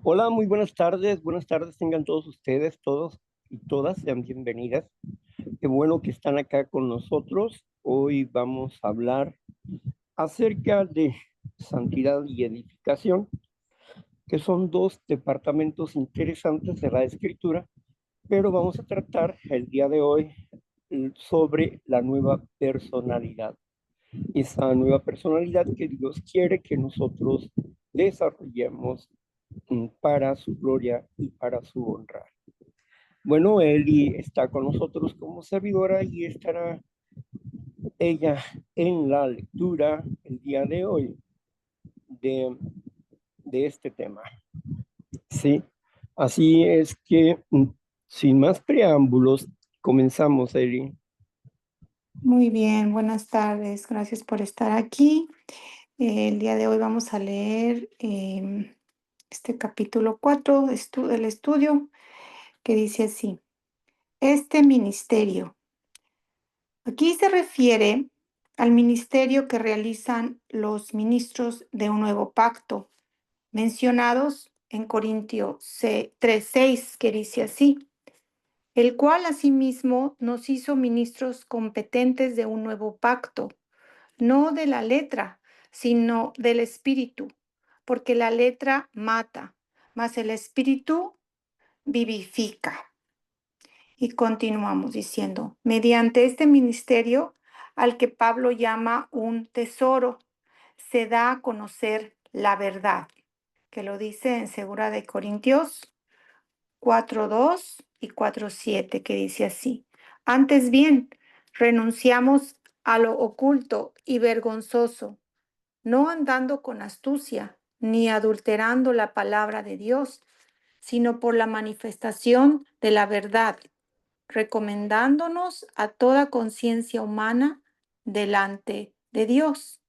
Hola, muy buenas tardes. Buenas tardes tengan todos ustedes, todos y todas, sean bienvenidas. Qué bueno que están acá con nosotros. Hoy vamos a hablar acerca de santidad y edificación, que son dos departamentos interesantes de la escritura, pero vamos a tratar el día de hoy sobre la nueva personalidad. Esa nueva personalidad que Dios quiere que nosotros desarrollemos para su gloria y para su honra. Bueno, Eli está con nosotros como servidora y estará ella en la lectura el día de hoy de, de este tema. Sí, así es que sin más preámbulos, comenzamos, Eli. Muy bien, buenas tardes. Gracias por estar aquí. El día de hoy vamos a leer este capítulo 4 del estudio que dice así, este ministerio. Aquí se refiere al ministerio que realizan los ministros de un nuevo pacto, mencionados en Corintios 3:6, que dice así, el cual asimismo nos hizo ministros competentes de un nuevo pacto, no de la letra, sino del espíritu, porque la letra mata, mas el espíritu vivifica. Y continuamos diciendo, mediante este ministerio al que Pablo llama un tesoro, se da a conocer la verdad, que lo dice en 2 Corintios 4:2 y 4:7, que dice así. Antes bien, renunciamos a lo oculto y vergonzoso, no andando con astucia, ni adulterando la palabra de Dios, sino por la manifestación de la verdad, recomendándonos a toda conciencia humana delante de Dios.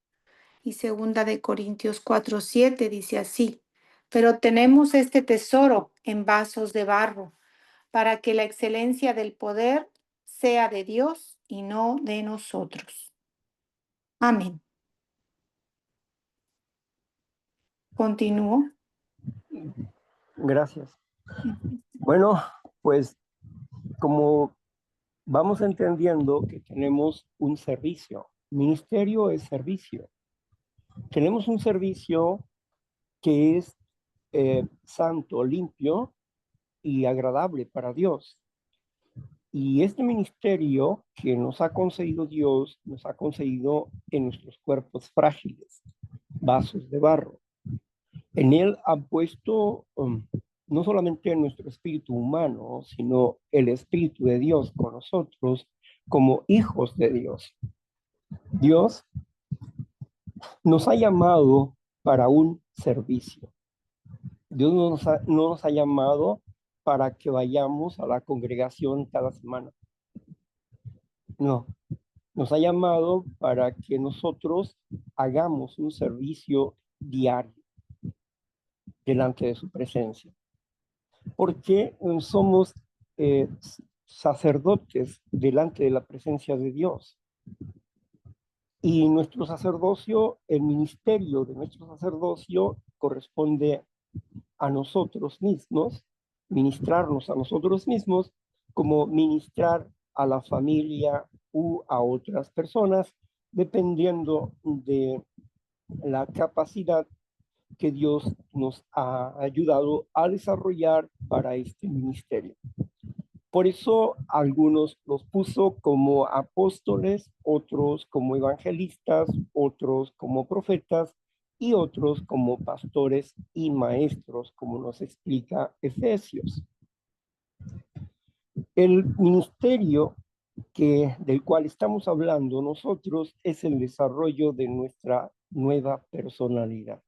Y 2 Corintios 4:7 dice así, pero tenemos este tesoro en vasos de barro, para que la excelencia del poder sea de Dios y no de nosotros. Amén. Continúo. Gracias. Bueno, pues como vamos entendiendo que tenemos un servicio, ministerio es servicio. Tenemos un servicio que es santo, limpio y agradable para Dios. Y este ministerio que nos ha concedido Dios, nos ha concedido en nuestros cuerpos frágiles, vasos de barro. En él ha puesto no solamente nuestro espíritu humano, sino el espíritu de Dios con nosotros como hijos de Dios. Dios nos ha llamado para un servicio. Dios no nos ha llamado para que vayamos a la congregación cada semana. No, nos ha llamado para que nosotros hagamos un servicio diario delante de su presencia. Porque somos sacerdotes delante de la presencia de Dios. Y nuestro sacerdocio, el ministerio de nuestro sacerdocio corresponde a nosotros mismos, ministrarnos a nosotros mismos, como ministrar a la familia u a otras personas, dependiendo de la capacidad que Dios nos ha ayudado a desarrollar para este ministerio. Por eso algunos los puso como apóstoles, otros como evangelistas, otros como profetas y otros como pastores y maestros, como nos explica Efesios. El ministerio del cual estamos hablando nosotros es el desarrollo de nuestra nueva personalidad.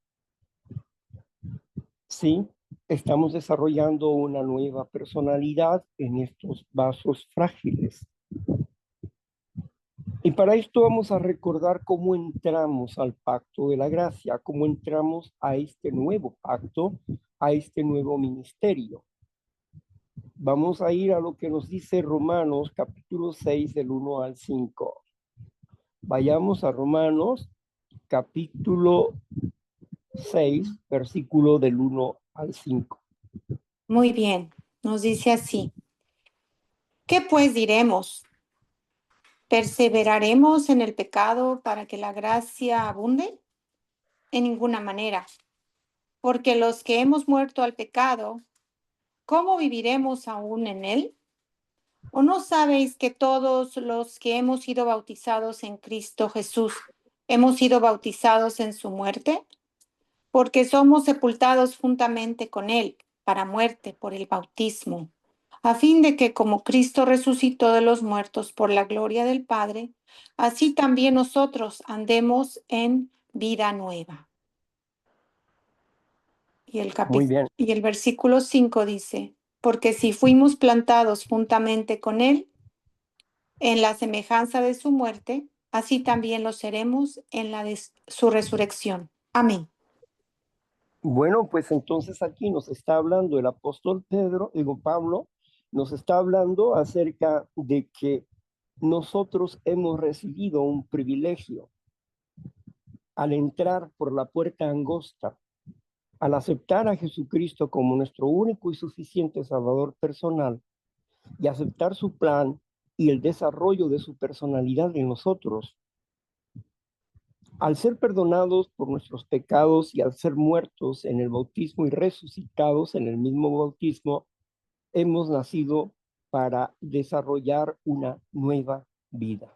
Sí, estamos desarrollando una nueva personalidad en estos vasos frágiles. Y para esto vamos a recordar cómo entramos al pacto de la gracia, cómo entramos a este nuevo pacto, a este nuevo ministerio. Vamos a ir a lo que nos dice Romanos capítulo 6 del 1 al 5. Vayamos a Romanos capítulo 6, versículo del 1 al 5. Muy bien, nos dice así. ¿Qué pues diremos? ¿Perseveraremos en el pecado para que la gracia abunde? En ninguna manera, porque los que hemos muerto al pecado, ¿cómo viviremos aún en él? ¿O no sabéis que todos los que hemos sido bautizados en Cristo Jesús, hemos sido bautizados en su muerte? Porque somos sepultados juntamente con él para muerte por el bautismo, a fin de que como Cristo resucitó de los muertos por la gloria del Padre, así también nosotros andemos en vida nueva. Y Muy bien. y el versículo 5 dice, porque si fuimos plantados juntamente con él en la semejanza de su muerte, así también lo seremos en la de su resurrección. Amén. Bueno, pues entonces aquí nos está hablando el apóstol Pablo, nos está hablando acerca de que nosotros hemos recibido un privilegio al entrar por la puerta angosta, al aceptar a Jesucristo como nuestro único y suficiente Salvador personal y aceptar su plan y el desarrollo de su personalidad en nosotros. Al ser perdonados por nuestros pecados y al ser muertos en el bautismo y resucitados en el mismo bautismo, hemos nacido para desarrollar una nueva vida.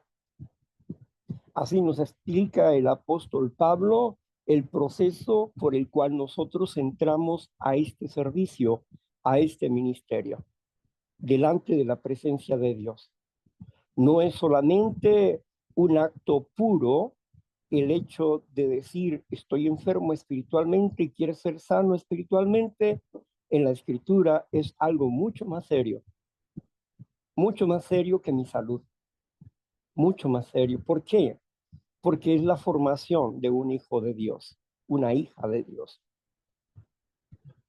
Así nos explica el apóstol Pablo el proceso por el cual nosotros entramos a este servicio, a este ministerio, delante de la presencia de Dios. No es solamente un acto puro el hecho de decir estoy enfermo espiritualmente y quiero ser sano espiritualmente. En la escritura es algo mucho más serio que mi salud, mucho más serio. ¿Por qué? Porque es la formación de un hijo de Dios, una hija de Dios.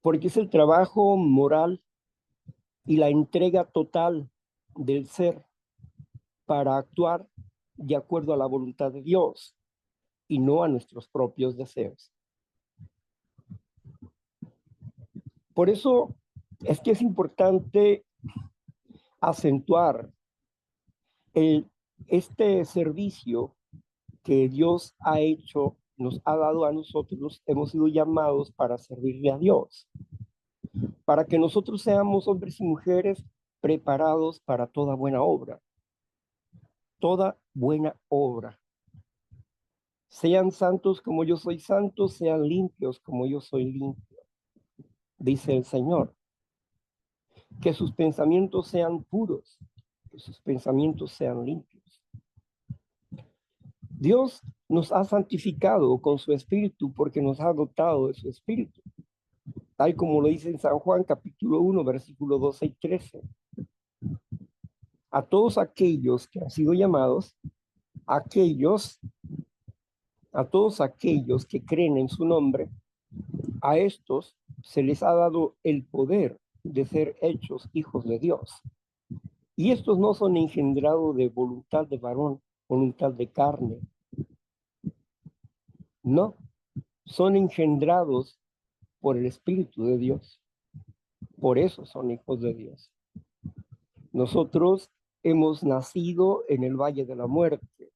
Porque es el trabajo moral y la entrega total del ser para actuar de acuerdo a la voluntad de Dios y no a nuestros propios deseos. Por eso es que es importante acentuar este servicio que Dios ha hecho, nos ha dado a nosotros. Hemos sido llamados para servirle a Dios, para que nosotros seamos hombres y mujeres preparados para toda buena obra. Toda buena obra. Sean santos como yo soy santo, sean limpios como yo soy limpio, dice el Señor. Que sus pensamientos sean puros, que sus pensamientos sean limpios. Dios nos ha santificado con su espíritu porque nos ha dotado de su espíritu, tal como lo dice en San Juan capítulo 1, versículo 12 y 13. A todos aquellos que han sido llamados, a todos aquellos que creen en su nombre, a estos se les ha dado el poder de ser hechos hijos de Dios. Y estos no son engendrados de voluntad de varón, voluntad de carne. No, son engendrados por el Espíritu de Dios. Por eso son hijos de Dios. Nosotros hemos nacido en el valle de la muerte,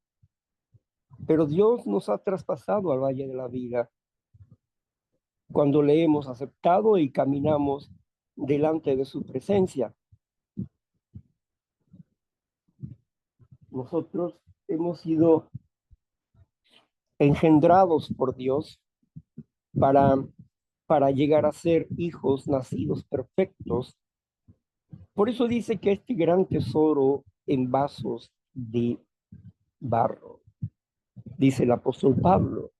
pero Dios nos ha traspasado al valle de la vida cuando le hemos aceptado y caminamos delante de su presencia. Nosotros hemos sido engendrados por Dios para llegar a ser hijos nacidos perfectos. Por eso dice que este gran tesoro en vasos de barro, dice el apóstol Pablo,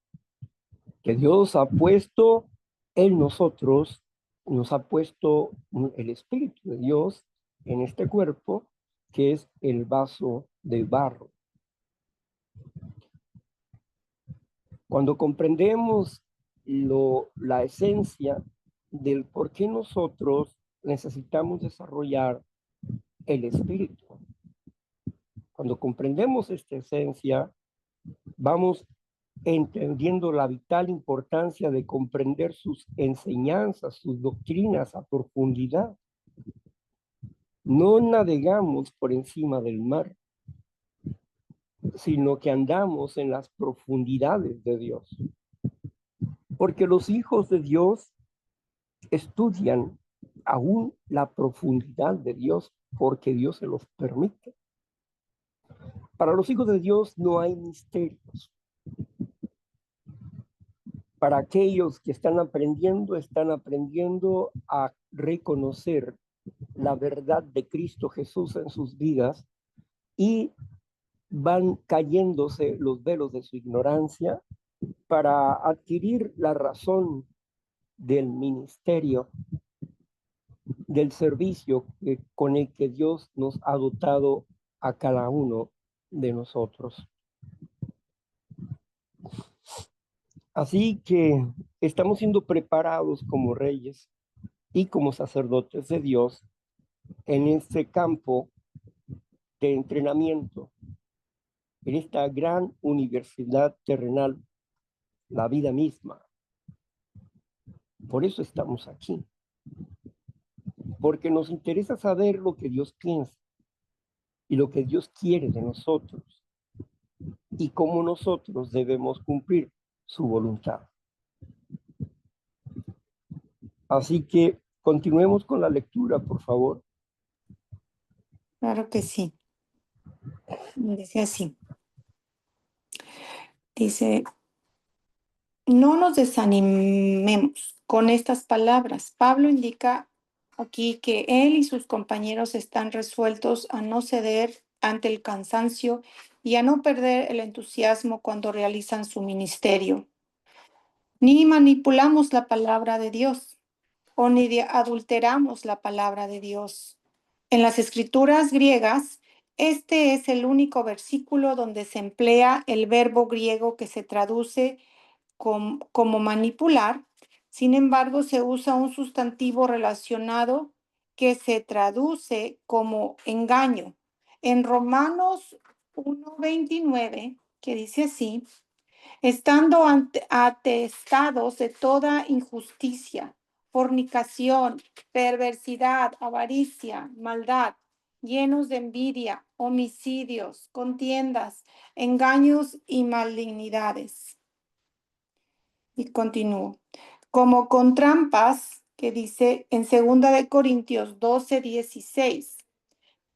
que Dios ha puesto en nosotros, nos ha puesto el Espíritu de Dios en este cuerpo, que es el vaso de barro. Cuando comprendemos la esencia del por qué nosotros necesitamos desarrollar el espíritu, cuando comprendemos esta esencia, vamos entendiendo la vital importancia de comprender sus enseñanzas, sus doctrinas a profundidad. No navegamos por encima del mar, sino que andamos en las profundidades de Dios. Porque los hijos de Dios estudian aún la profundidad de Dios, porque Dios se los permite. Para los hijos de Dios no hay misterios. Para aquellos que están aprendiendo a reconocer la verdad de Cristo Jesús en sus vidas y van cayéndose los velos de su ignorancia para adquirir la razón del ministerio, del servicio con el que Dios nos ha dotado a cada uno de nosotros. Así que estamos siendo preparados como reyes y como sacerdotes de Dios en este campo de entrenamiento, en esta gran universidad terrenal, la vida misma. Por eso estamos aquí, porque nos interesa saber lo que Dios piensa y lo que Dios quiere de nosotros y cómo nosotros debemos cumplir su voluntad. Así que continuemos con la lectura, por favor. Claro que sí. Dice así. Dice, no nos desanimemos con estas palabras. Pablo indica aquí que él y sus compañeros están resueltos a no ceder ante el cansancio y a no perder el entusiasmo cuando realizan su ministerio. Ni manipulamos la palabra de Dios o ni adulteramos la palabra de Dios. En las escrituras griegas, este es el único versículo donde se emplea el verbo griego que se traduce como manipular. Sin embargo, se usa un sustantivo relacionado que se traduce como engaño. En Romanos 1:29, que dice así, estando atestados de toda injusticia, fornicación, perversidad, avaricia, maldad, llenos de envidia, homicidios, contiendas, engaños y malignidades. Y continúo. Como con trampas, que dice en 2 Corintios 12:16.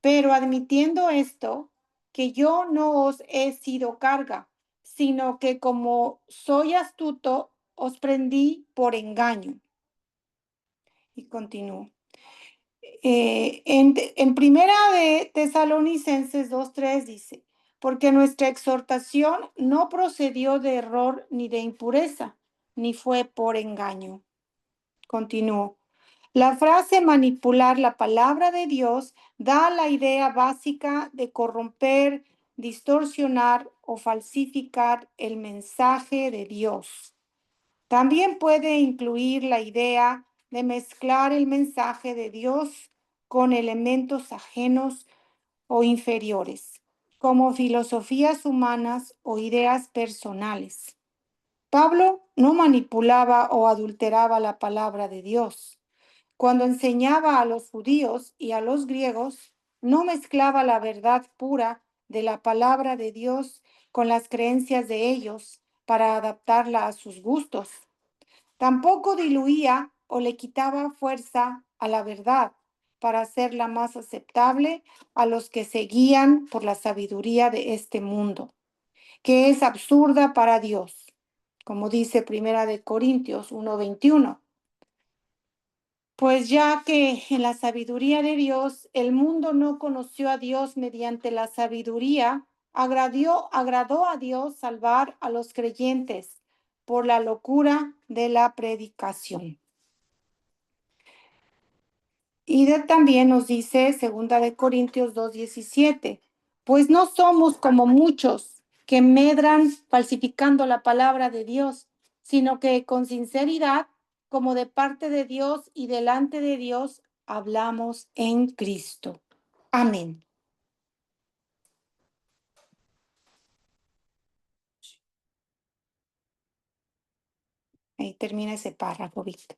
Pero admitiendo esto, que yo no os he sido carga, sino que como soy astuto, os prendí por engaño. Y continúo. En primera de Tesalonicenses 2:3 dice, porque nuestra exhortación no procedió de error ni de impureza, ni fue por engaño. Continúo. La frase manipular la palabra de Dios da la idea básica de corromper, distorsionar o falsificar el mensaje de Dios. También puede incluir la idea de mezclar el mensaje de Dios con elementos ajenos o inferiores, como filosofías humanas o ideas personales. Pablo no manipulaba o adulteraba la palabra de Dios. Cuando enseñaba a los judíos y a los griegos, no mezclaba la verdad pura de la palabra de Dios con las creencias de ellos para adaptarla a sus gustos. Tampoco diluía o le quitaba fuerza a la verdad para hacerla más aceptable a los que se guían por la sabiduría de este mundo, que es absurda para Dios, como dice 1 Corintios 1:21. Pues ya que en la sabiduría de Dios el mundo no conoció a Dios mediante la sabiduría, agradó a Dios salvar a los creyentes por la locura de la predicación. Y también nos dice 2 Corintios 2:17, pues no somos como muchos que medran falsificando la palabra de Dios, sino que con sinceridad, como de parte de Dios y delante de Dios, hablamos en Cristo. Amén. Ahí termina ese párrafo, Víctor.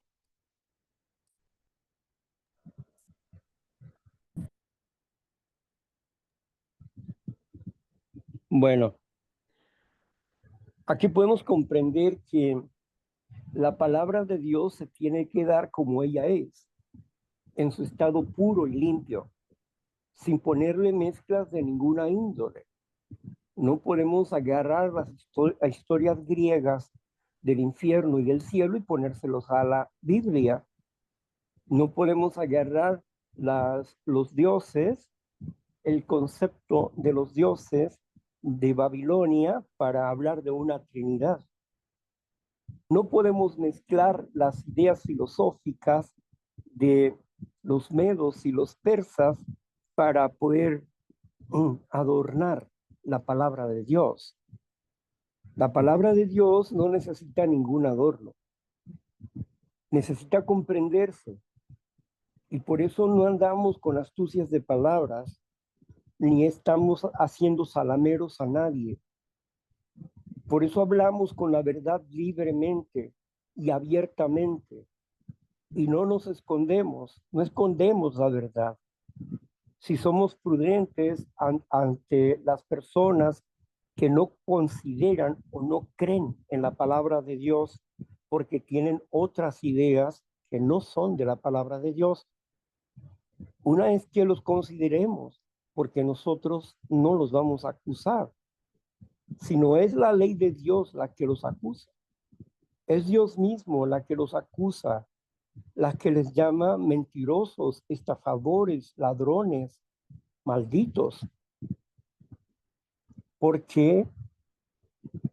Bueno, aquí podemos comprender que la palabra de Dios se tiene que dar como ella es, en su estado puro y limpio, sin ponerle mezclas de ninguna índole. No podemos agarrar las historias griegas del infierno y del cielo y ponérselos a la Biblia. No podemos agarrar los dioses, el concepto de los dioses de Babilonia para hablar de una trinidad. No podemos mezclar las ideas filosóficas de los medos y los persas para poder adornar la palabra de Dios. La palabra de Dios no necesita ningún adorno, necesita comprenderse. Y por eso no andamos con astucias de palabras, ni estamos haciendo salameros a nadie. Por eso hablamos con la verdad libremente y abiertamente. Y no nos escondemos, no escondemos la verdad. Si somos prudentes ante las personas que no consideran o no creen en la palabra de Dios porque tienen otras ideas que no son de la palabra de Dios, una vez que los consideremos, porque nosotros no los vamos a acusar, sino es la ley de Dios la que los acusa. Es Dios mismo la que los acusa, la que les llama mentirosos, estafadores, ladrones, malditos. ¿Por qué?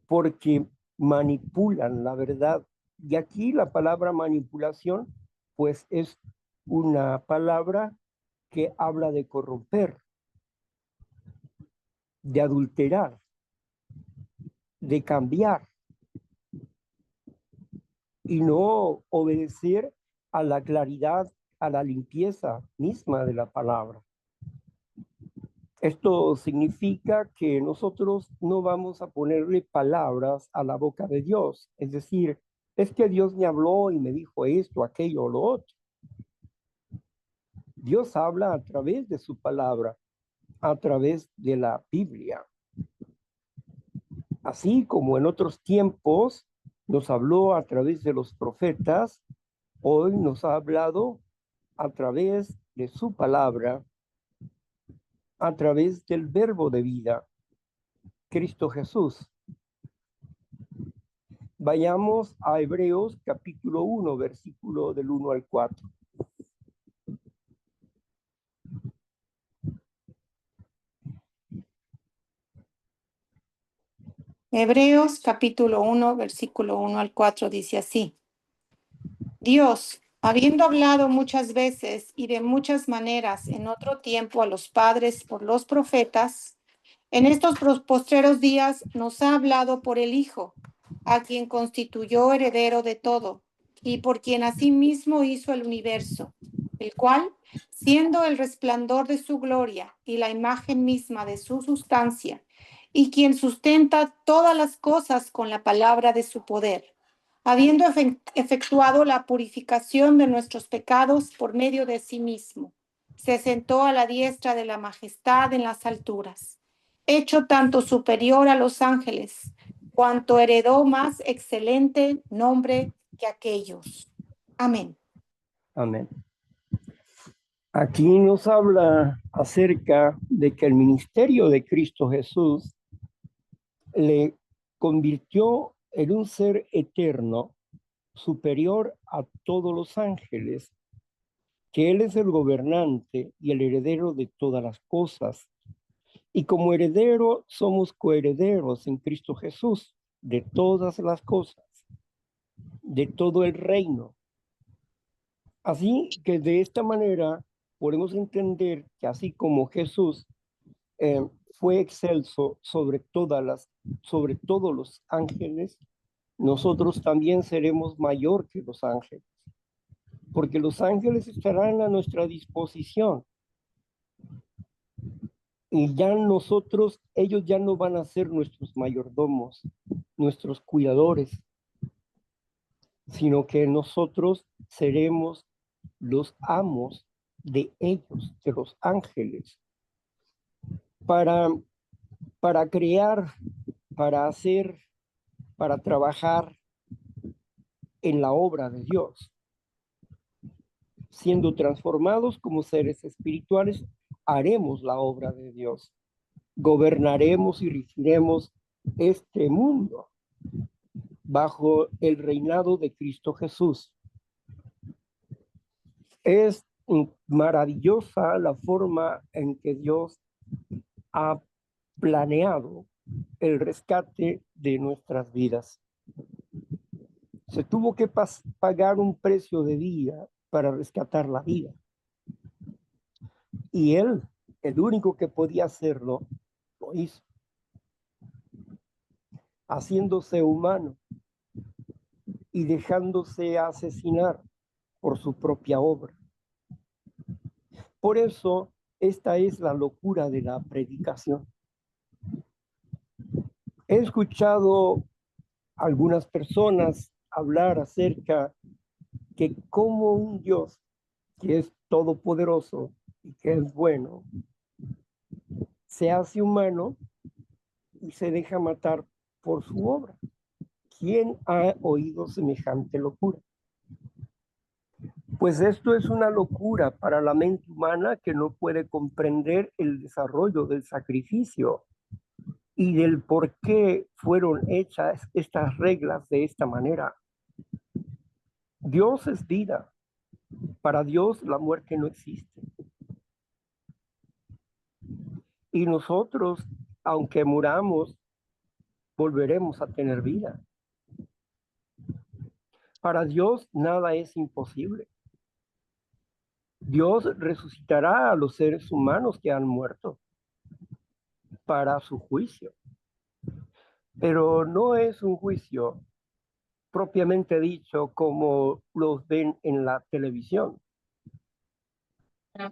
Porque manipulan la verdad. Y aquí la palabra manipulación, pues es una palabra que habla de corromper, de adulterar, de cambiar y no obedecer a la claridad, a la limpieza misma de la palabra. Esto significa que nosotros no vamos a ponerle palabras a la boca de Dios, es decir, es que Dios me habló y me dijo esto, aquello o lo otro. Dios habla a través de su palabra, a través de la Biblia. Así como en otros tiempos nos habló a través de los profetas, hoy nos ha hablado a través de su palabra, a través del verbo de vida, Cristo Jesús. Vayamos a Hebreos capítulo 1, versículo del 1 al 4. Hebreos capítulo 1, versículo 1 al 4 dice así. Dios, habiendo hablado muchas veces y de muchas maneras en otro tiempo a los padres por los profetas, en estos postreros días nos ha hablado por el Hijo, a quien constituyó heredero de todo, y por quien asimismo hizo el universo, el cual, siendo el resplandor de su gloria y la imagen misma de su sustancia, y quien sustenta todas las cosas con la palabra de su poder, habiendo efectuado la purificación de nuestros pecados por medio de sí mismo, se sentó a la diestra de la majestad en las alturas, hecho tanto superior a los ángeles, cuanto heredó más excelente nombre que aquellos. Amén. Amén. Aquí nos habla acerca de que el ministerio de Cristo Jesús le convirtió en un ser eterno, superior a todos los ángeles, que Él es el gobernante y el heredero de todas las cosas. Y como heredero somos coherederos en Cristo Jesús de todas las cosas, de todo el reino. Así que de esta manera podemos entender que así como Jesús fue excelso sobre todos los ángeles, nosotros también seremos mayor que los ángeles, porque los ángeles estarán a nuestra disposición y ya nosotros, ellos ya no van a ser nuestros mayordomos, nuestros cuidadores. sino que nosotros seremos los amos de ellos, de los ángeles, para, para crear, para hacer, para trabajar en la obra de Dios, siendo transformados como seres espirituales, haremos la obra de Dios, gobernaremos y regiremos este mundo bajo el reinado de Cristo Jesús. Es maravillosa la forma en que Dios ha planeado el rescate de nuestras vidas. Se tuvo que pagar un precio de vida para rescatar la vida. Y Él, el único que podía hacerlo, lo hizo, haciéndose humano y dejándose asesinar por su propia obra. Por eso, esta es la locura de la predicación. He escuchado a algunas personas hablar acerca que como un Dios que es todopoderoso y que es bueno, se hace humano y se deja matar por su obra. ¿Quién ha oído semejante locura? Pues esto es una locura para la mente humana que no puede comprender el desarrollo del sacrificio y del por qué fueron hechas estas reglas de esta manera. Dios es vida. Para Dios la muerte no existe. Y nosotros, aunque muramos, volveremos a tener vida. Para Dios nada es imposible. Dios resucitará a los seres humanos que han muerto para su juicio. Pero no es un juicio propiamente dicho como los ven en la televisión,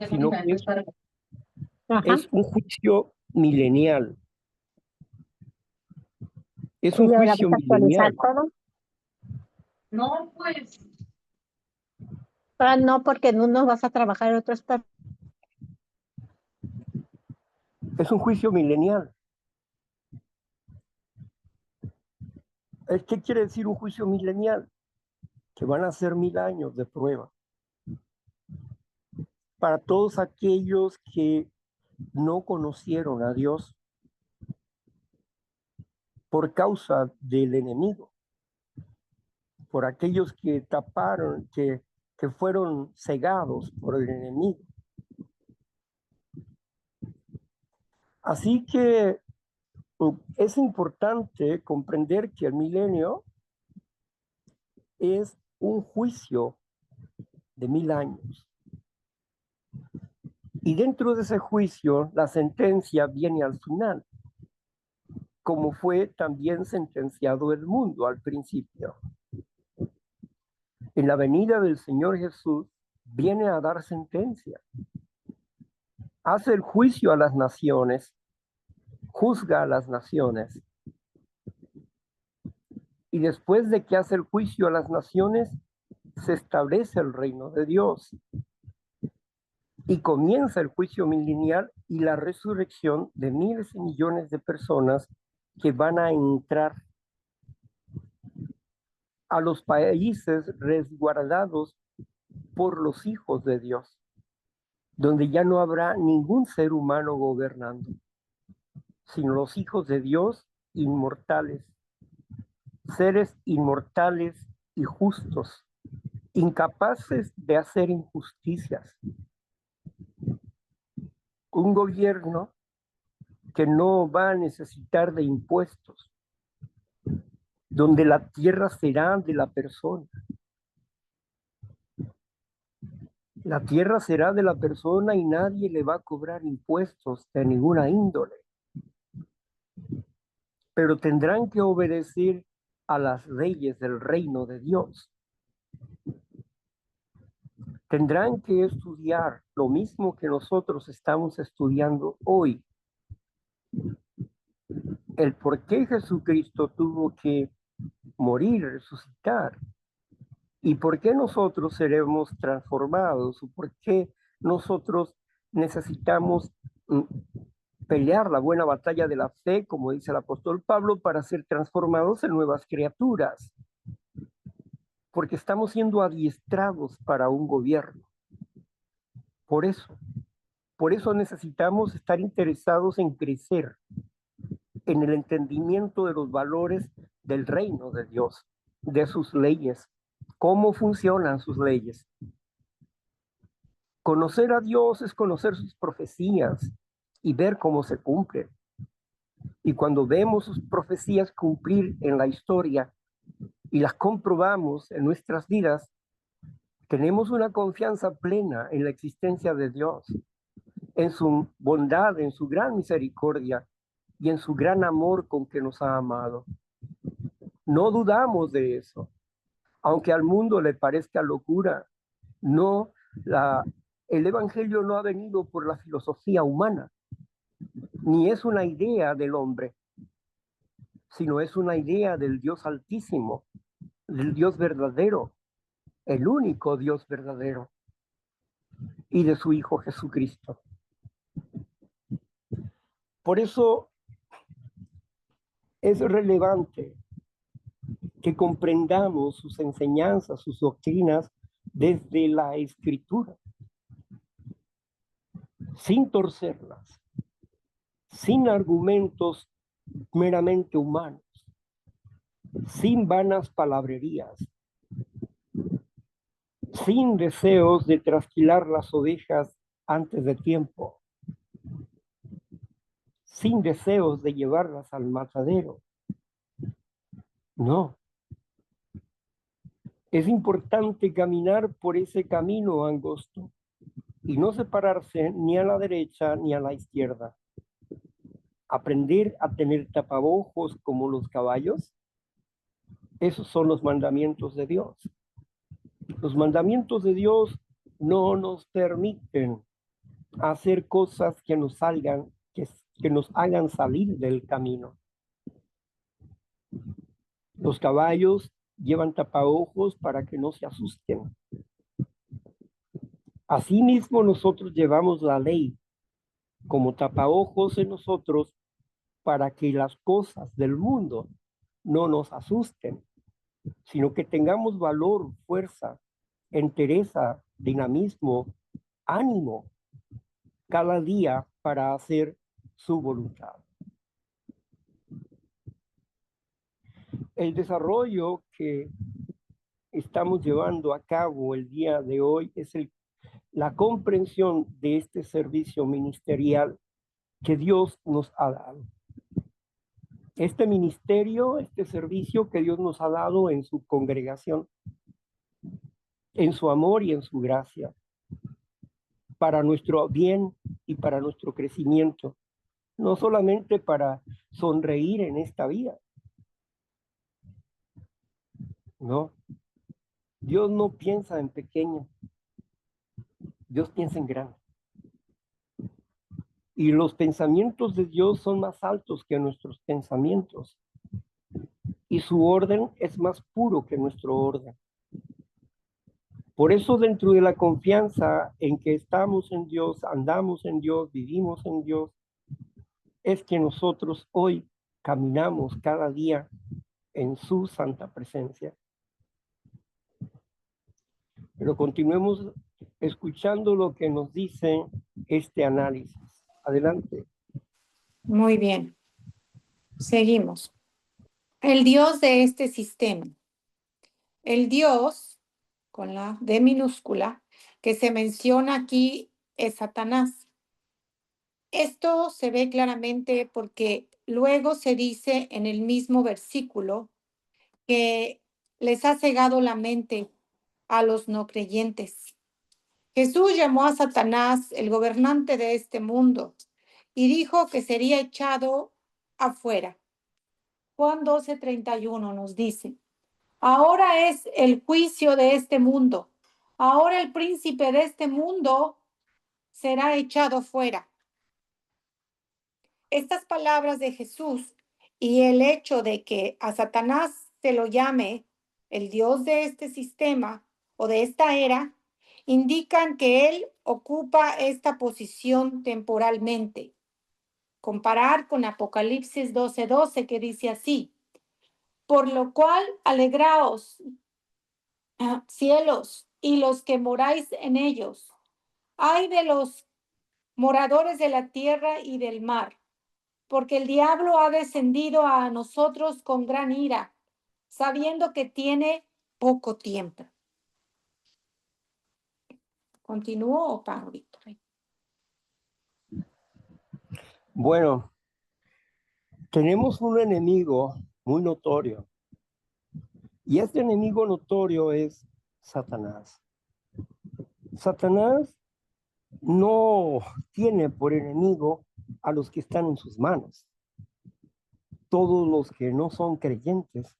sino que es un juicio milenial. Es un ¿Y ahora juicio vas a actualizar milenial. todo? No, pues, Ah, no, porque en unos vas a trabajar, en otros Es un juicio milenial. ¿Qué quiere decir un juicio milenial? Que van a ser 1000 años de prueba. Para todos aquellos que no conocieron a Dios por causa del enemigo, por aquellos que taparon, que fueron cegados por el enemigo. Así que es importante comprender que el milenio es un juicio de 1000 años. Y dentro de ese juicio, la sentencia viene al final, como fue también sentenciado el mundo al principio. En la venida del Señor Jesús viene a dar sentencia. Hace el juicio a las naciones, juzga a las naciones. Y después de que hace el juicio a las naciones, se establece el reino de Dios. Y comienza el juicio milenial y la resurrección de miles y millones de personas que van a entrar a los países resguardados por los hijos de Dios, donde ya no habrá ningún ser humano gobernando, sino los hijos de Dios inmortales, seres inmortales y justos, incapaces de hacer injusticias. Un gobierno que no va a necesitar de impuestos, donde la tierra será de la persona. La tierra será de la persona y nadie le va a cobrar impuestos de ninguna índole. Pero tendrán que obedecer a las leyes del reino de Dios. Tendrán que estudiar lo mismo que nosotros estamos estudiando hoy. El por qué Jesucristo tuvo que morir, resucitar, ¿Y por qué nosotros seremos transformados? ¿O por qué nosotros necesitamos pelear la buena batalla de la fe, como dice el apóstol Pablo, para ser transformados en nuevas criaturas? Porque estamos siendo adiestrados para un gobierno. Por eso necesitamos estar interesados en crecer en el entendimiento de los valores del reino de Dios, de sus leyes, cómo funcionan sus leyes. Conocer a Dios es conocer sus profecías y ver cómo se cumplen. Y cuando vemos sus profecías cumplir en la historia y las comprobamos en nuestras vidas, tenemos una confianza plena en la existencia de Dios, en su bondad, en su gran misericordia y en su gran amor con que nos ha amado. No dudamos de eso, aunque al mundo le parezca locura. No, el Evangelio no ha venido por la filosofía humana, ni es una idea del hombre, sino es una idea del Dios Altísimo, del Dios verdadero, el único Dios verdadero, y de su Hijo Jesucristo. Por eso es relevante que comprendamos sus enseñanzas, sus doctrinas desde la Escritura, sin torcerlas, sin argumentos meramente humanos, sin vanas palabrerías, sin deseos de trasquilar las ovejas antes de tiempo, sin deseos de llevarlas al matadero. No. Es importante caminar por ese camino angosto y no separarse ni a la derecha ni a la izquierda. Aprender a tener tapabojos como los caballos. Esos son los mandamientos de Dios. Los mandamientos de Dios no nos permiten hacer cosas que nos salgan, que nos hagan salir del camino. Los caballos llevan tapaojos para que no se asusten. Asimismo, nosotros llevamos la ley como tapaojos en nosotros para que las cosas del mundo no nos asusten, sino que tengamos valor, fuerza, entereza, dinamismo, ánimo cada día para hacer su voluntad. El desarrollo que estamos llevando a cabo el día de hoy es la comprensión de este servicio ministerial que Dios nos ha dado. Este ministerio, este servicio que Dios nos ha dado en su congregación, en su amor y en su gracia, para nuestro bien y para nuestro crecimiento, no solamente para sonreír en esta vida. No, Dios no piensa en pequeño, Dios piensa en grande. Y los pensamientos de Dios son más altos que nuestros pensamientos. Y su orden es más puro que nuestro orden. Por eso, dentro de la confianza en que estamos en Dios, andamos en Dios, vivimos en Dios, es que nosotros hoy caminamos cada día en su santa presencia. Pero continuemos escuchando lo que nos dice este análisis. Adelante. Muy bien. Seguimos. El Dios de este sistema. El Dios, con la D minúscula, que se menciona aquí es Satanás. Esto se ve claramente porque luego se dice en el mismo versículo que les ha cegado la mente a los no creyentes. Jesús llamó a Satanás el gobernante de este mundo y dijo que sería echado afuera. Juan 12:31 nos dice, ahora es el juicio de este mundo. Ahora el príncipe de este mundo será echado fuera. Estas palabras de Jesús y el hecho de que a Satanás se lo llame el Dios de este sistema o de esta era, indican que Él ocupa esta posición temporalmente. Comparar con Apocalipsis 12:12, que dice así: por lo cual alegraos, cielos, y los que moráis en ellos. Ay de los moradores de la tierra y del mar, porque el diablo ha descendido a nosotros con gran ira, sabiendo que tiene poco tiempo. ¿Continúo o paro, Víctor? Bueno, tenemos un enemigo muy notorio. Y este enemigo notorio es Satanás. Satanás no tiene por enemigo a los que están en sus manos. Todos los que no son creyentes,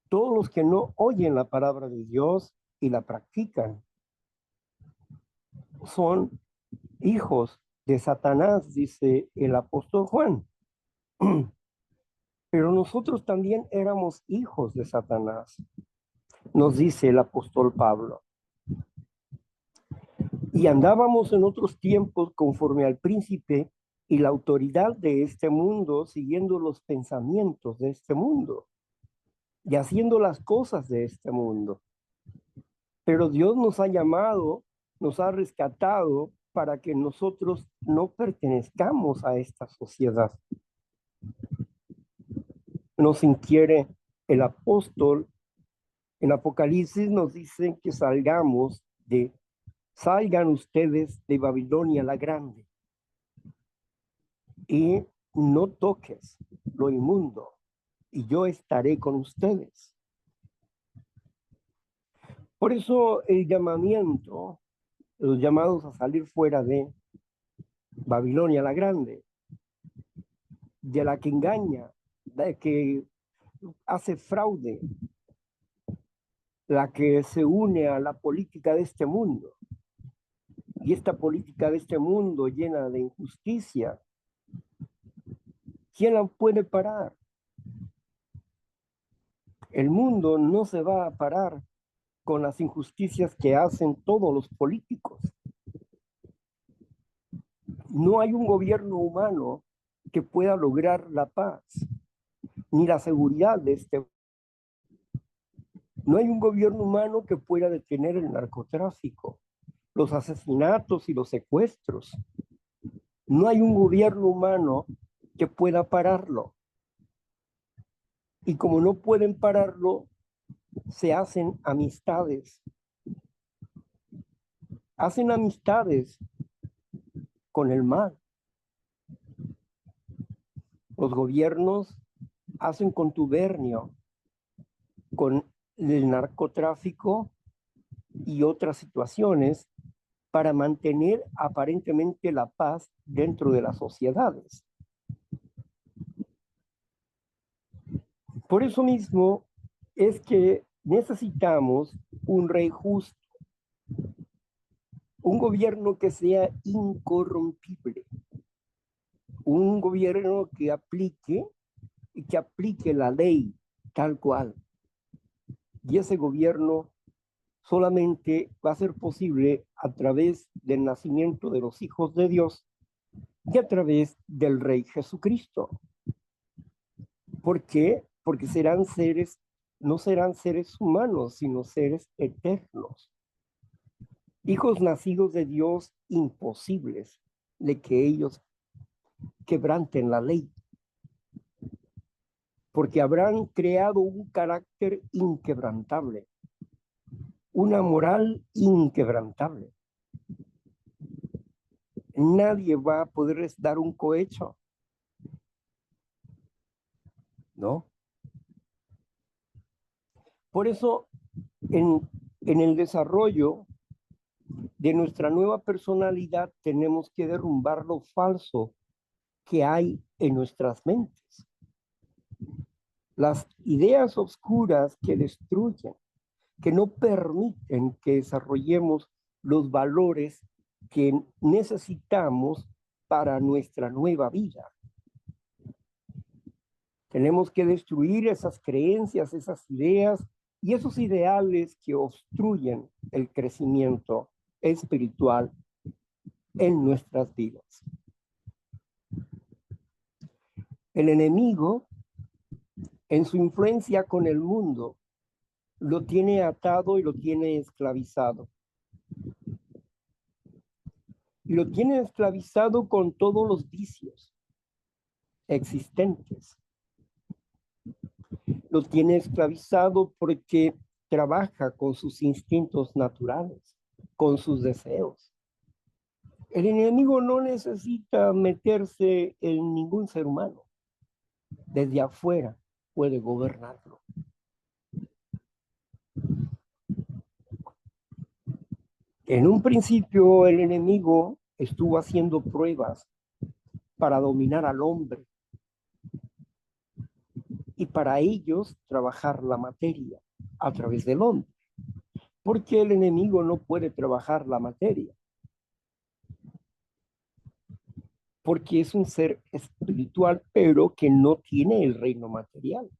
todos los que no oyen la palabra de Dios y la practican, son hijos de Satanás, dice el apóstol Juan. Pero nosotros también éramos hijos de Satanás, nos dice el apóstol Pablo. Y andábamos en otros tiempos conforme al príncipe y la autoridad de este mundo, siguiendo los pensamientos de este mundo y haciendo las cosas de este mundo. Pero Dios nos ha llamado, nos ha rescatado para que nosotros no pertenezcamos a esta sociedad. Nos inquiere el apóstol en Apocalipsis, nos dice que salgan ustedes de Babilonia la Grande y no toques lo inmundo, y yo estaré con ustedes. Por eso el llamamiento, los llamados a salir fuera de Babilonia la Grande, de la que engaña, de que hace fraude, la que se une a la política de este mundo. Y esta política de este mundo llena de injusticia, ¿quién la puede parar? El mundo no se va a parar con las injusticias que hacen todos los políticos. No hay un gobierno humano que pueda lograr la paz, ni la seguridad de este. No hay un gobierno humano que pueda detener el narcotráfico, los asesinatos y los secuestros. No hay un gobierno humano que pueda pararlo. Y como no pueden pararlo, se hacen amistades. Hacen amistades con el mal. Los gobiernos hacen contubernio con el narcotráfico y otras situaciones para mantener aparentemente la paz dentro de las sociedades. Por eso mismo es que necesitamos un rey justo, un gobierno que sea incorrompible, un gobierno que aplique la ley tal cual. Y ese gobierno solamente va a ser posible a través del nacimiento de los hijos de Dios y a través del Rey Jesucristo. ¿Por qué? Porque no serán seres humanos, sino seres eternos. Hijos nacidos de Dios, imposibles de que ellos quebranten la ley. Porque habrán creado un carácter inquebrantable, una moral inquebrantable. Nadie va a poderles dar un cohecho, ¿no? Por eso, en el desarrollo de nuestra nueva personalidad, tenemos que derrumbar lo falso que hay en nuestras mentes. Las ideas oscuras que destruyen, que no permiten que desarrollemos los valores que necesitamos para nuestra nueva vida. Tenemos que destruir esas creencias, esas ideas y esos ideales que obstruyen el crecimiento espiritual en nuestras vidas. El enemigo, en su influencia con el mundo, lo tiene atado y lo tiene esclavizado. Y lo tiene esclavizado con todos los vicios existentes. Lo tiene esclavizado porque trabaja con sus instintos naturales, con sus deseos. El enemigo no necesita meterse en ningún ser humano. Desde afuera puede gobernarlo. En un principio el enemigo estuvo haciendo pruebas para dominar al hombre y para ellos trabajar la materia a través del hombre, porque el enemigo no puede trabajar la materia, porque es un ser espiritual, pero que no tiene el reino material,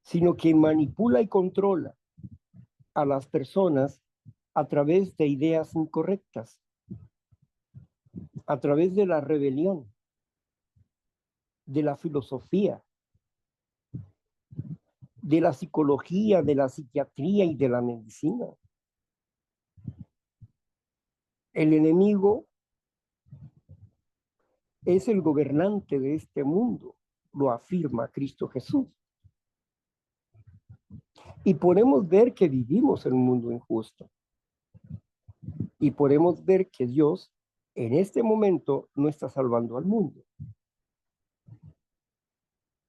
sino que manipula y controla a las personas a través de ideas incorrectas, a través de la rebelión, de la filosofía, de la psicología, de la psiquiatría y de la medicina. El enemigo es el gobernante de este mundo, lo afirma Cristo Jesús. Y podemos ver que vivimos en un mundo injusto. Y podemos ver que Dios en este momento no está salvando al mundo,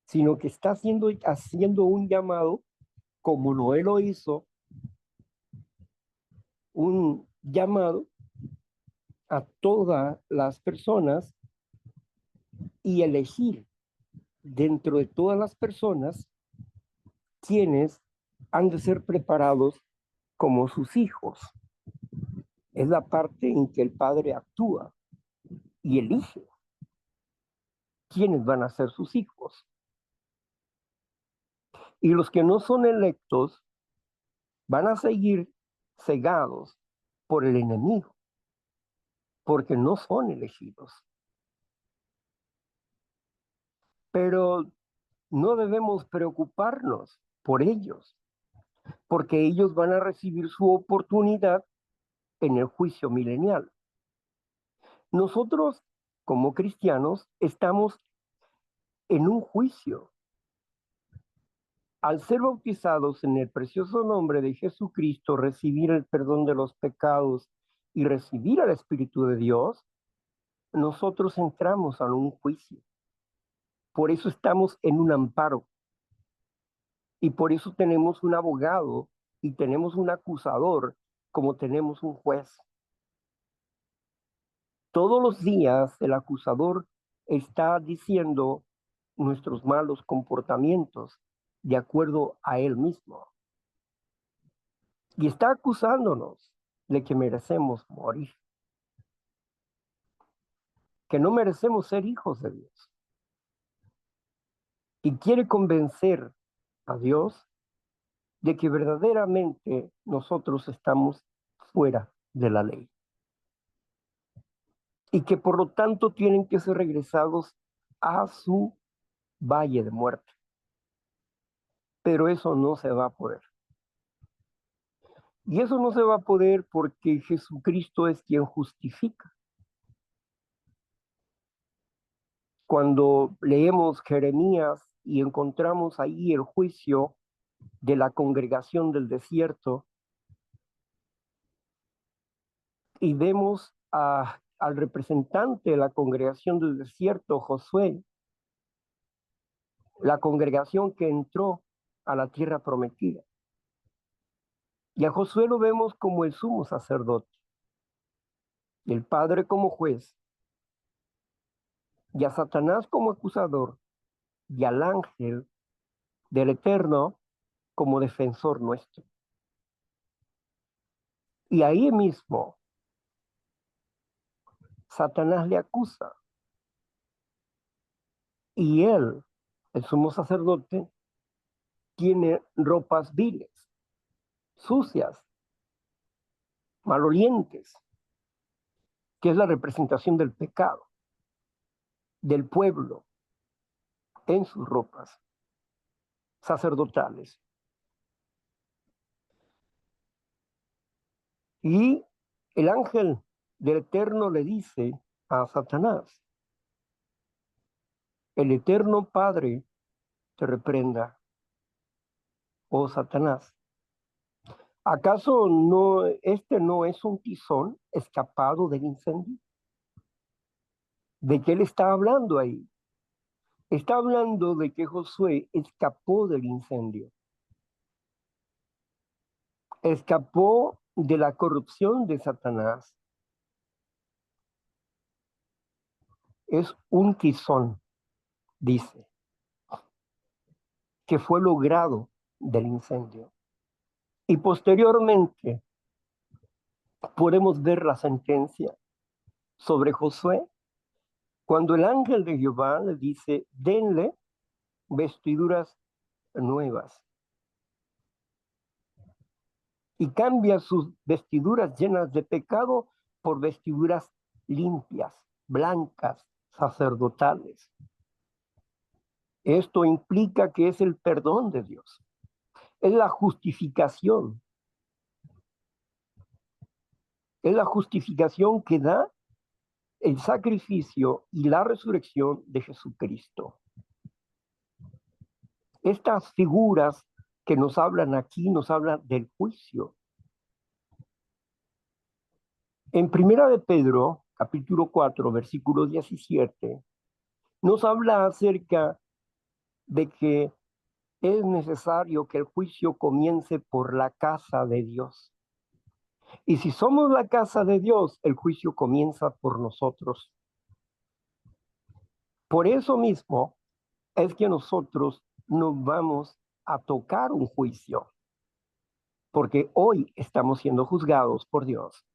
sino que está haciendo un llamado, como Noé lo hizo, un llamado a todas las personas y elegir dentro de todas las personas quienes han de ser preparados como sus hijos. Es la parte en que el padre actúa y elige quiénes van a ser sus hijos. Y los que no son electos van a seguir cegados por el enemigo, porque no son elegidos. Pero no debemos preocuparnos por ellos, porque ellos van a recibir su oportunidad en el juicio milenial. Nosotros, como cristianos, estamos en un juicio. Al ser bautizados en el precioso nombre de Jesucristo, recibir el perdón de los pecados y recibir al Espíritu de Dios, nosotros entramos a un juicio. Por eso estamos en un amparo. Y por eso tenemos un abogado y tenemos un acusador, como tenemos un juez. Todos los días el acusador está diciendo nuestros malos comportamientos de acuerdo a él mismo. Y está acusándonos de que merecemos morir, que no merecemos ser hijos de Dios. Y quiere convencer a Dios de que verdaderamente nosotros estamos fuera de la ley. Y que por lo tanto tienen que ser regresados a su valle de muerte. Pero eso no se va a poder. Y eso no se va a poder porque Jesucristo es quien justifica. Cuando leemos Jeremías y encontramos ahí el juicio de la congregación del desierto y vemos al representante de la congregación del desierto, Josué, la congregación que entró a la tierra prometida. Y a Josué lo vemos como el sumo sacerdote, y el Padre como juez, y a Satanás como acusador, y al ángel del Eterno como defensor nuestro. Y ahí mismo Satanás le acusa. Y él, el sumo sacerdote, tiene ropas viles, sucias, malolientes, que es la representación del pecado, del pueblo, en sus ropas sacerdotales. Y el ángel del Eterno le dice a Satanás: el Eterno Padre te reprenda, oh Satanás. ¿Acaso no, este no es un tizón escapado del incendio? ¿De qué él está hablando ahí? Está hablando de que Josué escapó del incendio, escapó de la corrupción de Satanás. Es un tizón, dice, que fue logrado del incendio. Y posteriormente podemos ver la sentencia sobre Josué cuando el ángel de Jehová le dice: denle vestiduras nuevas. Y cambia sus vestiduras llenas de pecado por vestiduras limpias, blancas, sacerdotales. Esto implica que es el perdón de Dios, es la justificación. Es la justificación que da el sacrificio y la resurrección de Jesucristo. Estas figuras que nos hablan aquí nos hablan del juicio. En Primera de Pedro, capítulo 4, versículo 17, nos habla acerca de que es necesario que el juicio comience por la casa de Dios. Y si somos la casa de Dios, el juicio comienza por nosotros. Por eso mismo es que nosotros no vamos a tocar un juicio, porque hoy estamos siendo juzgados por Dios.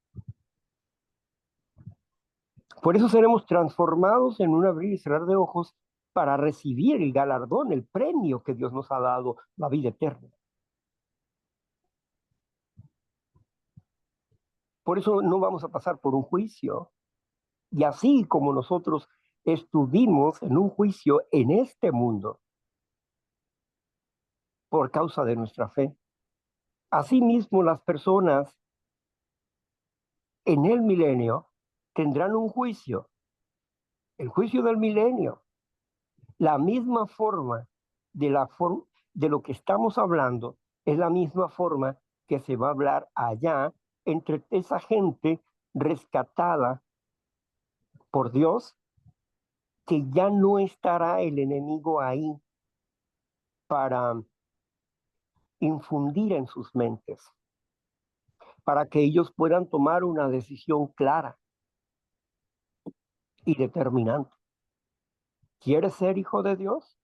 Por eso seremos transformados en un abrir y cerrar de ojos para recibir el galardón, el premio que Dios nos ha dado, la vida eterna. Por eso no vamos a pasar por un juicio. Y así como nosotros estuvimos en un juicio en este mundo por causa de nuestra fe, asimismo las personas en el milenio tendrán un juicio, el juicio del milenio, la misma forma de lo que estamos hablando, es la misma forma que se va a hablar allá entre esa gente rescatada por Dios, que ya no estará el enemigo ahí para infundir en sus mentes, para que ellos puedan tomar una decisión clara y determinante. ¿Quieres ser hijo de Dios?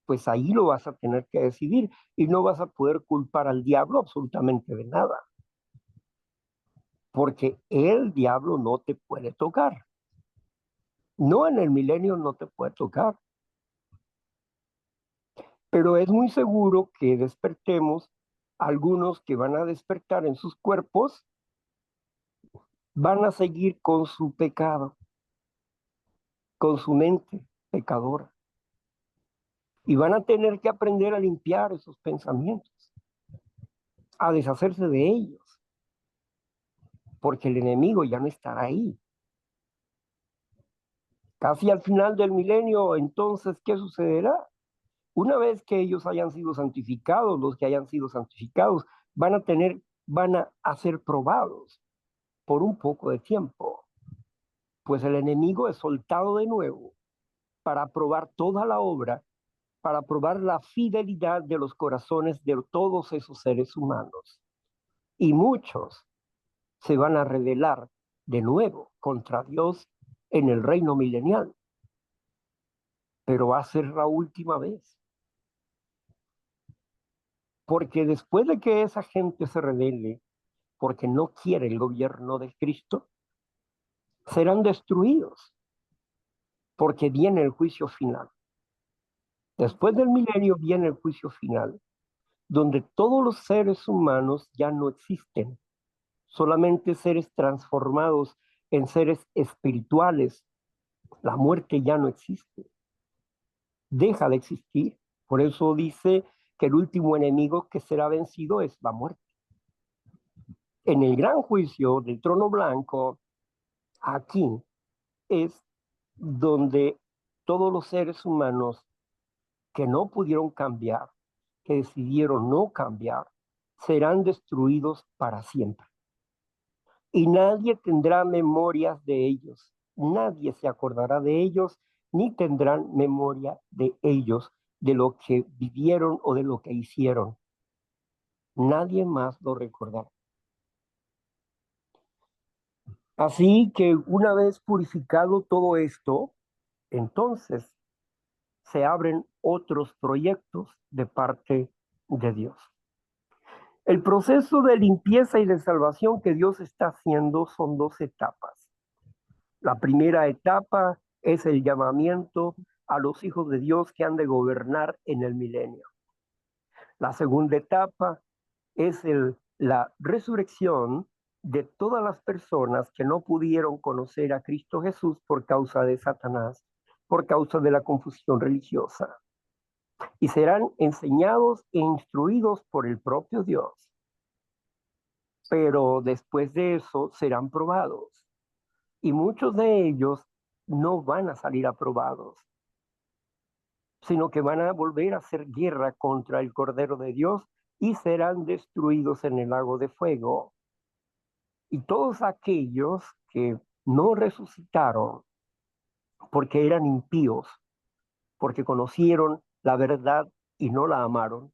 Pues ahí lo vas a tener que decidir y no vas a poder culpar al diablo absolutamente de nada, porque el diablo no te puede tocar. No, en el milenio no te puede tocar. Pero es muy seguro que despertemos, algunos que van a despertar en sus cuerpos, van a seguir con su pecado, con su mente pecadora. Y van a tener que aprender a limpiar esos pensamientos, a deshacerse de ellos, porque el enemigo ya no estará ahí. Casi al final del milenio, entonces, ¿qué sucederá? Una vez que ellos hayan sido santificados, los que hayan sido santificados, van a ser probados por un poco de tiempo, pues el enemigo es soltado de nuevo para probar toda la obra, para probar la fidelidad de los corazones de todos esos seres humanos. Y muchos se van a rebelar de nuevo contra Dios en el reino milenial. Pero va a ser la última vez. Porque después de que esa gente se rebele, porque no quiere el gobierno de Cristo, serán destruidos, porque viene el juicio final. Después del milenio viene el juicio final, donde todos los seres humanos ya no existen, solamente seres transformados en seres espirituales. La muerte ya no existe, deja de existir. Por eso dice que el último enemigo que será vencido es la muerte. En el gran juicio del trono blanco, aquí es donde todos los seres humanos que no pudieron cambiar, que decidieron no cambiar, serán destruidos para siempre. Y nadie tendrá memorias de ellos, nadie se acordará de ellos, ni tendrán memoria de ellos, de lo que vivieron o de lo que hicieron. Nadie más lo recordará. Así que una vez purificado todo esto, entonces se abren otros proyectos de parte de Dios. El proceso de limpieza y de salvación que Dios está haciendo son dos etapas. La primera etapa es el llamamiento a los hijos de Dios que han de gobernar en el milenio. La segunda etapa es la resurrección de todas las personas que no pudieron conocer a Cristo Jesús por causa de Satanás, por causa de la confusión religiosa. Y serán enseñados e instruidos por el propio Dios. Pero después de eso serán probados. Y muchos de ellos no van a salir aprobados, sino que van a volver a hacer guerra contra el Cordero de Dios y serán destruidos en el lago de fuego. Y todos aquellos que no resucitaron porque eran impíos, porque conocieron la verdad y no la amaron,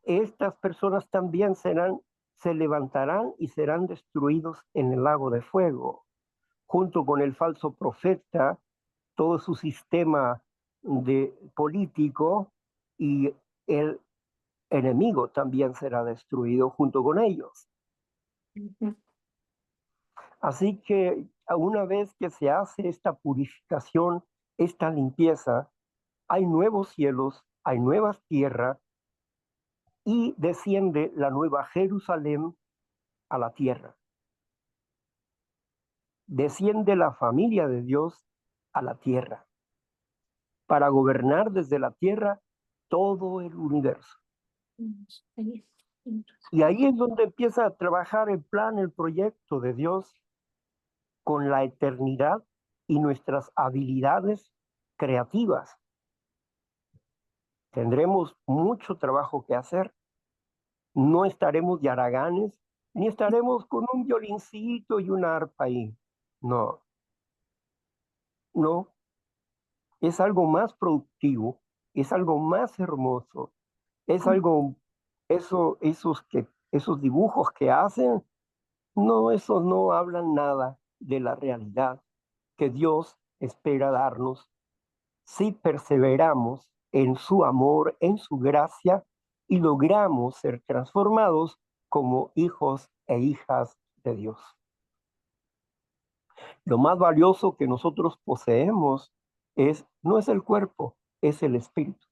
estas personas también se levantarán y serán destruidos en el lago de fuego, junto con el falso profeta, todo su sistema político, y el enemigo también será destruido junto con ellos. Así que una vez que se hace esta purificación, esta limpieza, hay nuevos cielos, hay nuevas tierras y desciende la nueva Jerusalén a la tierra. Desciende la familia de Dios a la tierra para gobernar desde la tierra todo el universo. Y ahí es donde empieza a trabajar el plan, el proyecto de Dios con la eternidad y nuestras habilidades creativas. Tendremos mucho trabajo que hacer. No estaremos de haraganes, ni estaremos con un violincito y una arpa ahí. No, no. Es algo más productivo, es algo más hermoso, es algo, esos dibujos que hacen, no, esos no hablan nada de la realidad que Dios espera darnos si perseveramos en su amor, en su gracia y logramos ser transformados como hijos e hijas de Dios. Lo más valioso que nosotros poseemos no es el cuerpo, es el espíritu.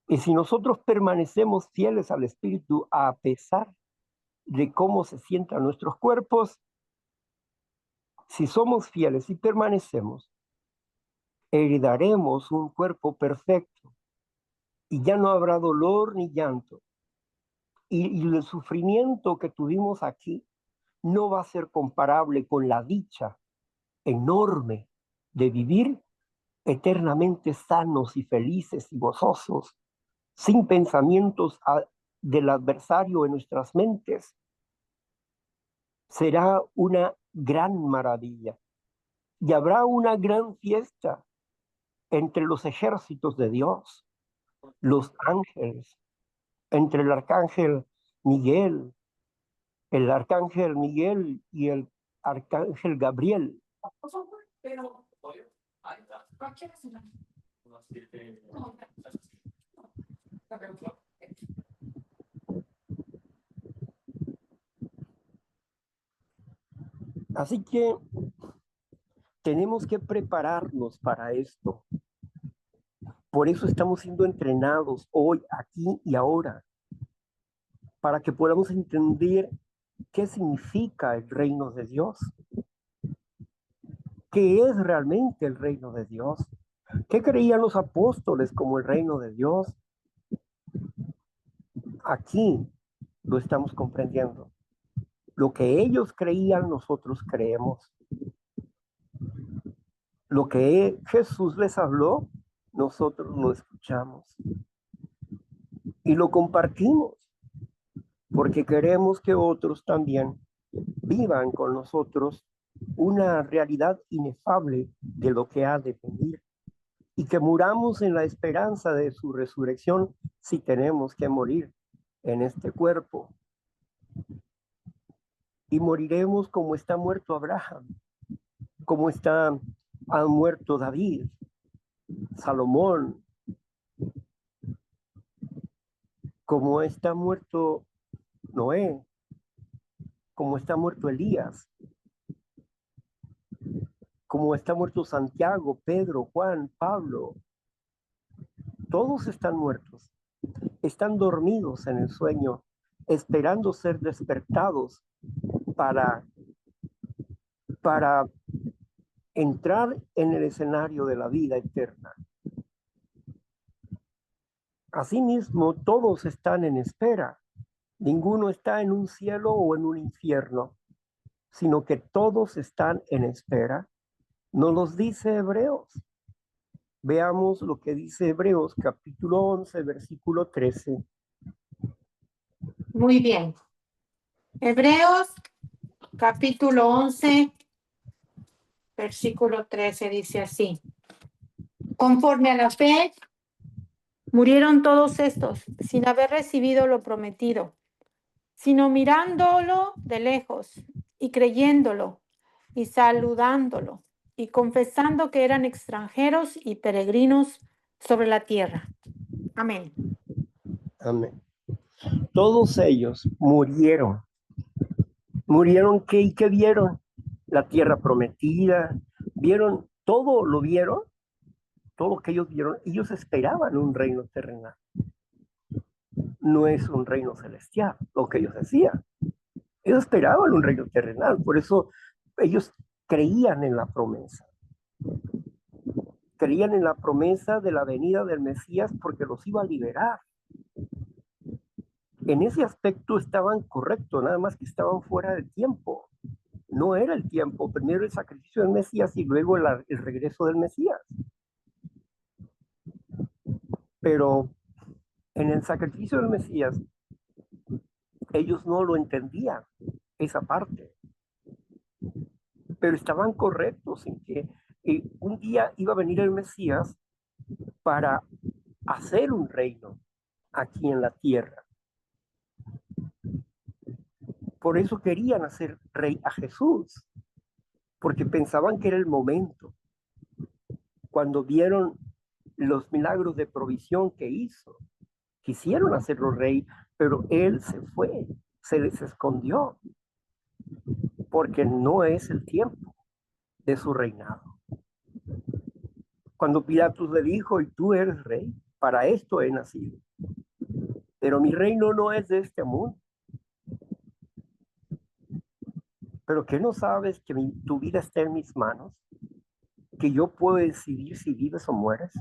Y si nosotros permanecemos fieles al espíritu a pesar de cómo se sientan nuestros cuerpos, si somos fieles y permanecemos, heredaremos un cuerpo perfecto y ya no habrá dolor ni llanto. Y el sufrimiento que tuvimos aquí no va a ser comparable con la dicha enorme de vivir eternamente sanos y felices y gozosos, sin pensamientos del adversario en nuestras mentes. Será una gran maravilla y habrá una gran fiesta entre los ejércitos de Dios, los ángeles, entre el arcángel Miguel y el arcángel Gabriel. Así que Tenemos que prepararnos para esto. Por eso estamos siendo entrenados hoy, aquí y ahora, para que podamos entender qué significa el reino de Dios, qué es realmente el reino de Dios, qué creían los apóstoles como el reino de Dios. Aquí lo estamos comprendiendo. Lo que ellos creían, nosotros creemos. Lo que Jesús les habló, nosotros lo escuchamos y lo compartimos, porque queremos que otros también vivan con nosotros una realidad inefable de lo que ha de venir y que muramos en la esperanza de su resurrección si tenemos que morir en este cuerpo. Y moriremos como está muerto Abraham, como ha muerto David, Salomón, como está muerto Noé, como está muerto Elías, como está muerto Santiago, Pedro, Juan, Pablo. Todos están muertos, están dormidos en el sueño, esperando ser despertados para entrar en el escenario de la vida eterna. Asimismo, todos están en espera. Ninguno está en un cielo o en un infierno, sino que todos están en espera. Nos los dice Hebreos. Veamos lo que dice Hebreos, capítulo 11, versículo 13. Muy bien. Hebreos, capítulo 11, versículo 13, dice así. Conforme a la fe, murieron todos estos, sin haber recibido lo prometido, sino mirándolo de lejos y creyéndolo y saludándolo y confesando que eran extranjeros y peregrinos sobre la tierra. Amén. Amén. Todos ellos murieron. ¿Murieron qué y qué vieron? La tierra prometida. ¿Vieron todo? ¿Lo vieron? Todo lo que ellos vieron. Ellos esperaban un reino terrenal. No es un reino celestial, lo que ellos decían. Ellos esperaban un reino terrenal. Por eso ellos creían en la promesa. Creían en la promesa de la venida del Mesías porque los iba a liberar. En ese aspecto estaban correctos, nada más que estaban fuera del tiempo. No era el tiempo, primero el sacrificio del Mesías y luego el regreso del Mesías. Pero en el sacrificio del Mesías, ellos no lo entendían, esa parte. Pero estaban correctos en que un día iba a venir el Mesías para hacer un reino aquí en la tierra. Por eso querían hacer rey a Jesús, porque pensaban que era el momento. Cuando vieron los milagros de provisión que hizo, quisieron hacerlo rey, pero él se fue, se les escondió, porque no es el tiempo de su reinado. Cuando Pilatos le dijo, y tú eres rey, para esto he nacido, pero mi reino no es de este mundo. Pero ¿qué no sabes que tu vida está en mis manos? ¿Que yo puedo decidir si vives o mueres?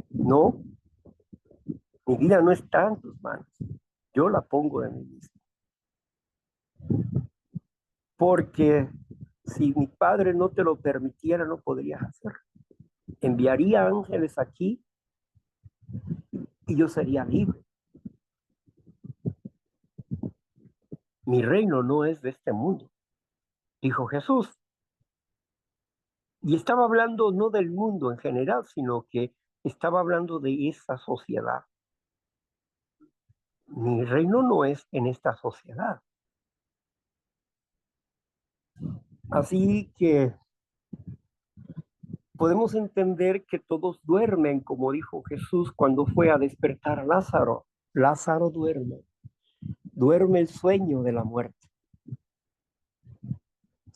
No, mi vida no está en tus manos. Yo la pongo de mí mismo. Porque si mi Padre no te lo permitiera, no podrías hacerlo. Enviaría ángeles aquí y yo sería libre. Mi reino no es de este mundo, dijo Jesús. Y estaba hablando no del mundo en general, sino que estaba hablando de esa sociedad. Mi reino no es en esta sociedad. Así que podemos entender que todos duermen, como dijo Jesús cuando fue a despertar a Lázaro. Lázaro duerme el sueño de la muerte.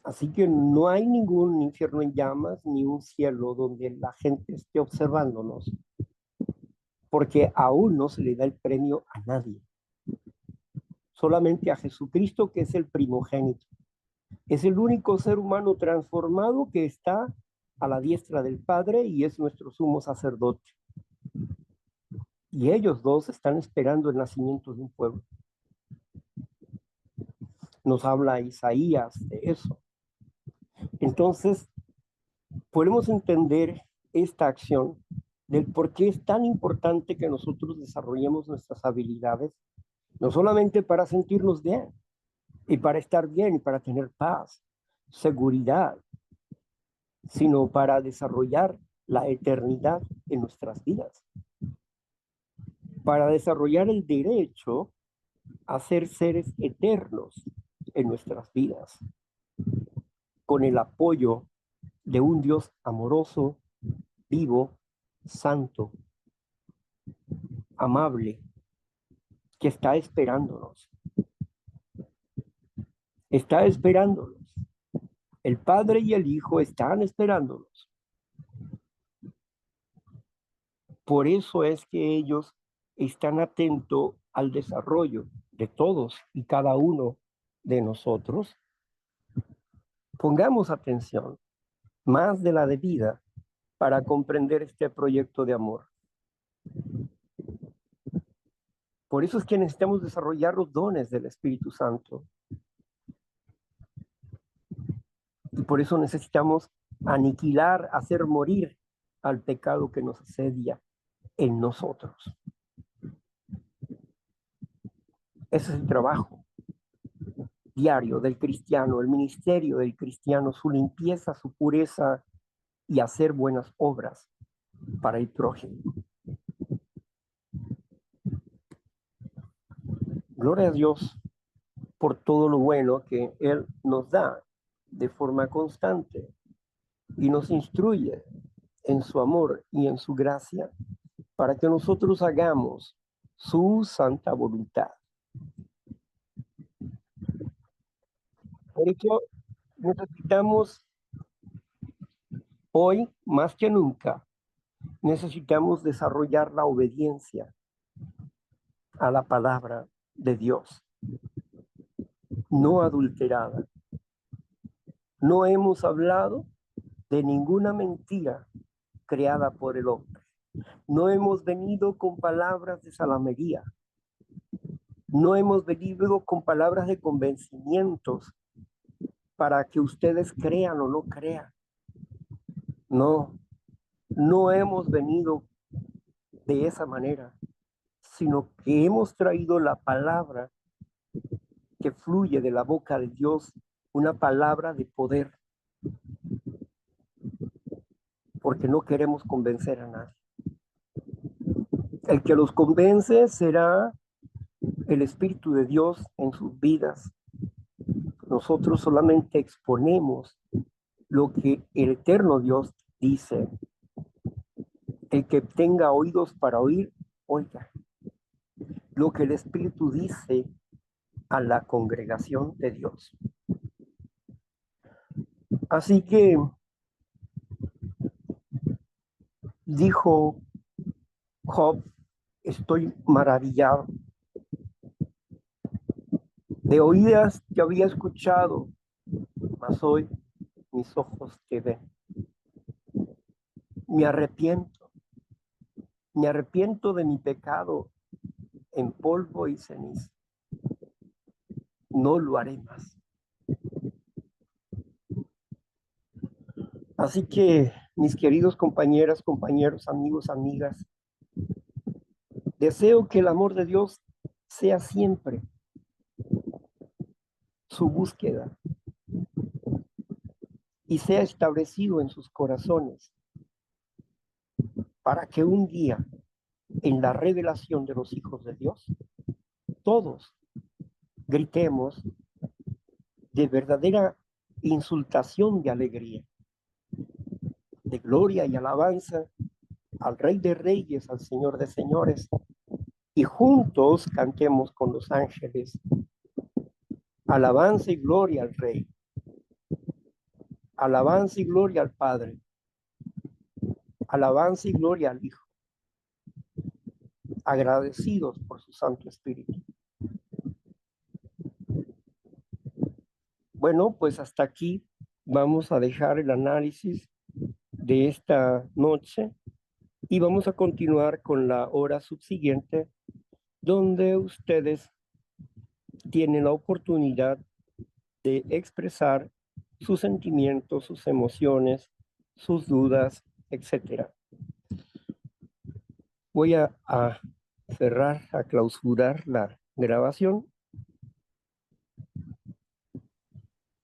Así que no hay ningún infierno en llamas ni un cielo donde la gente esté observándonos, porque aún no se le da el premio a nadie, solamente a Jesucristo, que es el primogénito. Es el único ser humano transformado que está a la diestra del Padre y es nuestro sumo sacerdote. Y ellos dos están esperando el nacimiento de un pueblo. Nos habla Isaías de eso. Entonces, podemos entender esta acción del por qué es tan importante que nosotros desarrollemos nuestras habilidades, no solamente para sentirnos bien, y para estar bien, y para tener paz, seguridad, sino para desarrollar la eternidad en nuestras vidas, para desarrollar el derecho a ser seres eternos en nuestras vidas, con el apoyo de un Dios amoroso, vivo, santo, amable, que está esperándonos. Está esperándonos. El Padre y el Hijo están esperándonos. Por eso es que ellos están atentos al desarrollo de todos y cada uno de nosotros. Pongamos atención, más de la debida, para comprender este proyecto de amor. Por eso es que necesitamos desarrollar los dones del Espíritu Santo. Y por eso necesitamos aniquilar, hacer morir al pecado que nos asedia en nosotros. Ese es el trabajo diario del cristiano, el ministerio del cristiano, su limpieza, su pureza y hacer buenas obras para el prójimo. Gloria a Dios por todo lo bueno que Él nos da de forma constante y nos instruye en su amor y en su gracia para que nosotros hagamos su santa voluntad. Por eso necesitamos hoy, más que nunca, necesitamos desarrollar la obediencia a la palabra de Dios, no adulterada. No hemos hablado de ninguna mentira creada por el hombre. No hemos venido con palabras de salamería. No hemos venido con palabras de convencimientos para que ustedes crean o no crean. No, no hemos venido de esa manera, sino que hemos traído la palabra que fluye de la boca de Dios, una palabra de poder, porque no queremos convencer a nadie. El que los convence será el Espíritu de Dios en sus vidas. Nosotros solamente exponemos lo que el eterno Dios dice. El que tenga oídos para oír, oiga lo que el Espíritu dice a la congregación de Dios. Así que dijo Job, estoy maravillado. De oídas te había escuchado, mas hoy mis ojos te ven. Me arrepiento de mi pecado en polvo y ceniza. No lo haré más. Así que, mis queridos compañeras, compañeros, amigos, amigas, deseo que el amor de Dios sea siempre su búsqueda y sea establecido en sus corazones para que un día, en la revelación de los hijos de Dios, todos gritemos de verdadera insultación de alegría, de gloria y alabanza al Rey de Reyes, al Señor de Señores, y juntos cantemos con los ángeles alabanza y gloria al Rey. Alabanza y gloria al Padre. Alabanza y gloria al Hijo. Agradecidos por su Santo Espíritu. Bueno, pues hasta aquí vamos a dejar el análisis de esta noche y vamos a continuar con la hora subsiguiente, donde ustedes tienen la oportunidad de expresar sus sentimientos, sus emociones, sus dudas, etc. Voy a cerrar, a clausurar la grabación